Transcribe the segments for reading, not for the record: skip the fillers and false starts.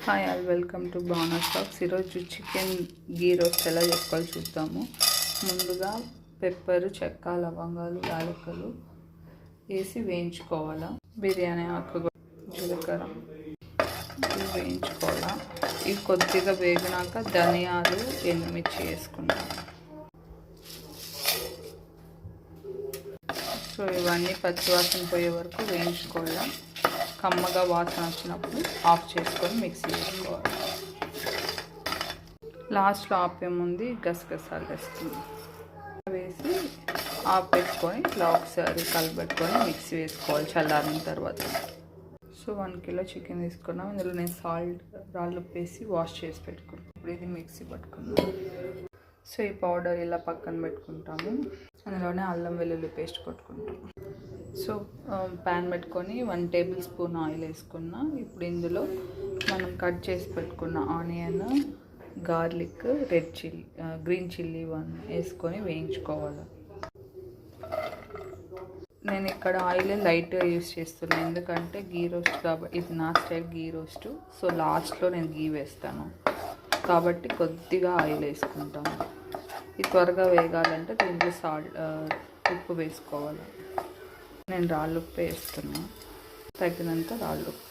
Hi all welcome to Bhavana stocks. ఈరోజు chicken గీ roast ఎలా చేసుకోవాలో చూద్దాము. ముందుగా పెప్పర్, చెక్క, లవంగాలు, యాలకులు వేసి వేయించుకోవాలా. బిర్యానీ ఆకు, జీలకర్ర ఇవి వేయించుకోవాలా. ఇవి కొద్దిగా వేగినాక ధనియాలు, ఎండుమిర్చి వేసుకుంటాం. సో ఇవన్నీ పచ్చివాసన పోయే వరకు వేయించుకోవాలా. కమ్మగా వాసన వచ్చినప్పుడు ఆఫ్ చేసుకొని మిక్సీ వేసుకోవాలి. లాస్ట్లో ఆపే ముందు గసగసాలు వేస్తుంది వేసి ఆపేసుకొని ఇట్లా ఒకసారి కలిపెట్టుకొని మిక్సీ వేసుకోవాలి చల్లారిన తర్వాత. సో 1 కిలో చికెన్ తీసుకున్నాం. ఇందులో నేను సాల్ట్, రాళ్ళు వేసి వాష్ చేసి పెట్టుకున్నాను. ఇప్పుడు ఇది మిక్సీ పట్టుకున్నాం. సో ఈ పౌడర్ ఇలా పక్కన పెట్టుకుంటాము. అందులోనే అల్లం వెల్లుల్లి పేస్ట్ కొట్టుకుంటాం. సో ప్యాన్ పెట్టుకొని 1 టేబుల్ స్పూన్ ఆయిల్ వేసుకున్నా. ఇప్పుడు ఇందులో మనం కట్ చేసి పెట్టుకున్న onion, garlic, red chilli, green chilli 1 వేసుకొని వేయించుకోవాలి. నేను ఇక్కడ ఆయిల్ లైట్గా యూస్ చేస్తున్నాను, ఎందుకంటే గీ రోస్ట్ కాబట్టి ఇది నా స్టైల్ గీ రోస్ట్. సో లాస్ట్లో నేను గీ వేస్తాను కాబట్టి కొద్దిగా ఆయిల్ వేసుకుంటాను. ఇది త్వరగా వేగాలంటే దీంట్లో ఉప్పు వేసుకోవాలి. నేను రాళ్ళుప్పు వేస్తున్నా, తగినంత రాళ్ళుప్పు.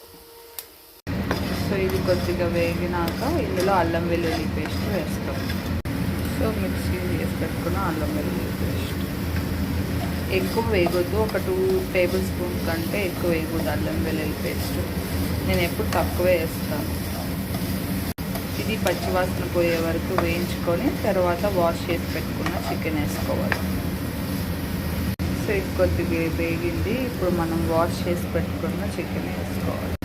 సో ఇది కొద్దిగా వేగినాక ఇందులో అల్లం వెల్లుల్లి పేస్ట్ వేస్తాం. సో మిక్సీ వేసి పెట్టుకున్న అల్లం వెల్లుల్లి పేస్ట్ ఎక్కువ వేయొద్దు, ఒక 2 టేబుల్ స్పూన్ కంటే ఎక్కువ వేయకూడదు అల్లం వెల్లుల్లి పేస్ట్. నేను ఎప్పుడు తక్కువే వేస్తాను. ఇది పచ్చివాసన పోయే వరకు వేయించుకొని తర్వాత వాష్ చేసి పెట్టుకున్న చికెన్ వేసుకోవాలి. సో ఇది కొద్దిగా వేగింది. ఇప్పుడు మనం వాష్ చేసి పెట్టుకున్న చికెన్ వేసుకోవాలి.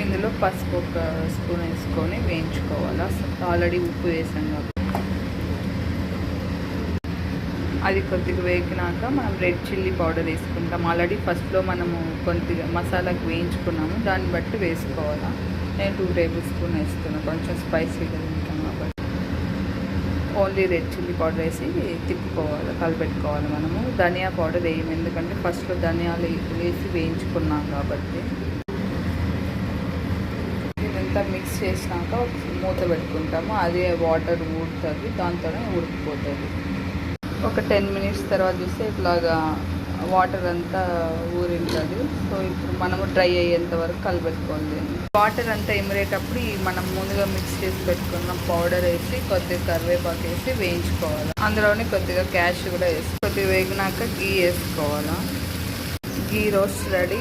ఇందులో పసుపు 1 స్పూన్ వేసుకొని వేయించుకోవాలి. ఆల్రెడీ ఉప్పు వేసాం కాబట్టి అది కొద్దిగా వేగినాక మనం రెడ్ చిల్లీ పౌడర్ వేసుకుంటాం. ఆల్రెడీ ఫస్ట్లో మనము కొద్దిగా మసాలాకు వేయించుకున్నాము, దాన్ని బట్టి వేసుకోవాలి. నేను 2 టేబుల్ స్పూన్ వేస్తున్నాను, కొంచెం స్పైసీగా తింటాం కాబట్టి. ఓన్లీ రెడ్ చిల్లీ పౌడర్ వేసి తిప్పుకోవాలి, కలిపెట్టుకోవాలి. మనము ధనియా పౌడర్ వేయము, ఎందుకంటే ఫస్ట్లో ధనియాలు వేసి వేయించుకున్నాం కాబట్టి. ఇదంతా మిక్స్ చేసినాక మూత పెట్టుకుంటాము. అదే వాటర్ ఊడుతుంది, దాంతోనే ఉడికిపోతుంది. ఒక 10 మినిట్స్ తర్వాత చూస్తే ఇట్లాగా వాటర్ అంతా ఊరింటుంది. సో ఇప్పుడు మనము డ్రై అయ్యేంత వరకు కలిపెట్టుకోవాలి. వాటర్ అంతా ఇమిరేటప్పుడు మనం ముందుగా మిక్స్ చేసి పెట్టుకున్న పౌడర్ వేసి కొద్దిగా కరివేపాకు వేసి వేయించుకోవాలి. అందులోనే కొద్దిగా క్యాష్ కూడా వేసి కొద్దిగా వేగినాక గీ వేసుకోవాలి. గీ రోస్ట్ రెడీ.